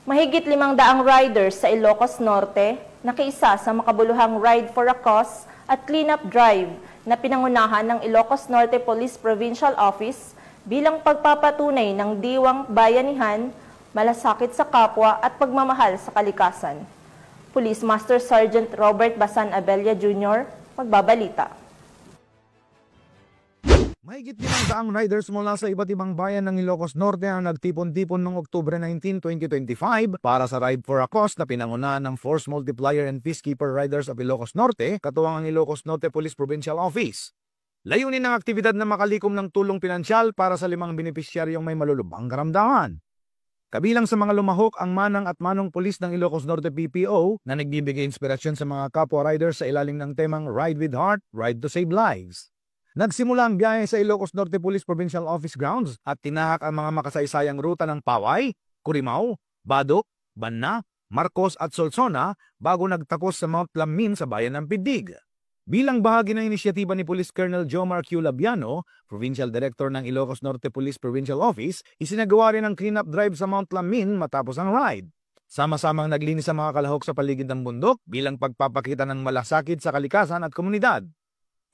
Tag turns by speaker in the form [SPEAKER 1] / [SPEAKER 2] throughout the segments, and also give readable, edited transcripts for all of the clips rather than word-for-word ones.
[SPEAKER 1] Mahigit 500 riders sa Ilocos Norte nakiisa sa makabuluhang Ride for a Cause at cleanup drive na pinangunahan ng Ilocos Norte Police Provincial Office bilang pagpapatunay ng diwang bayanihan, malasakit sa kapwa at pagmamahal sa kalikasan. Police Master Sergeant Robert Basan Abella Jr. magbabalita.
[SPEAKER 2] Mahigit 500 riders mula sa iba't ibang bayan ng Ilocos Norte ang nagtipon-tipon noong Oktubre 19, 2025 para sa Ride for a Cause na pinangunahan ng Force Multiplier and Peacekeeper Riders of Ilocos Norte, katuwang ang Ilocos Norte Police Provincial Office. Layunin ng aktibidad na makalikom ng tulong pinansyal para sa 5 benepisyaryong may malulubhang karamdaman. Kabilang sa mga lumahok ang manang at manong pulis ng Ilocos Norte PPO na nagbibigay inspirasyon sa mga kapwa riders sa ilalim ng temang Ride with Heart, Ride to Save Lives. Nagsimula ang biyahe sa Ilocos Norte Police Provincial Office grounds at tinahak ang mga makasaysayang ruta ng Paway, Curimao, Badok, Banna, Marcos at Solsona bago nagtakos sa Mount Lamin sa bayan ng Pidig. Bilang bahagi ng inisyatiba ni Police Colonel Jomar Q. Labiano, Provincial Director ng Ilocos Norte Police Provincial Office, isinagawa rin ang cleanup drive sa Mount Lamin matapos ang ride. Sama-samang naglinis ang mga kalahok sa paligid ng bundok bilang pagpapakita ng malasakit sa kalikasan at komunidad.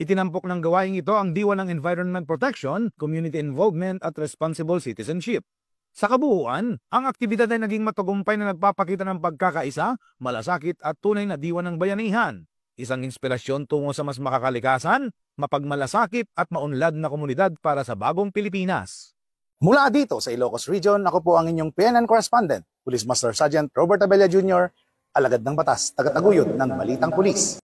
[SPEAKER 2] Itinampok ng gawaing ito ang diwa ng Environment Protection, Community Involvement at Responsible Citizenship. Sa kabuuan, ang aktibidad ay naging matagumpay na nagpapakita ng pagkakaisa, malasakit at tunay na diwa ng bayanihan. Isang inspirasyon tungo sa mas makakalikasan, mapagmalasakit at maunlad na komunidad para sa bagong Pilipinas.
[SPEAKER 3] Mula dito sa Ilocos Region, ako po ang inyong PNN Correspondent, Police Master Sergeant Robert Abella Jr., alagad ng batas, tagataguyod ng Balitang Pulis.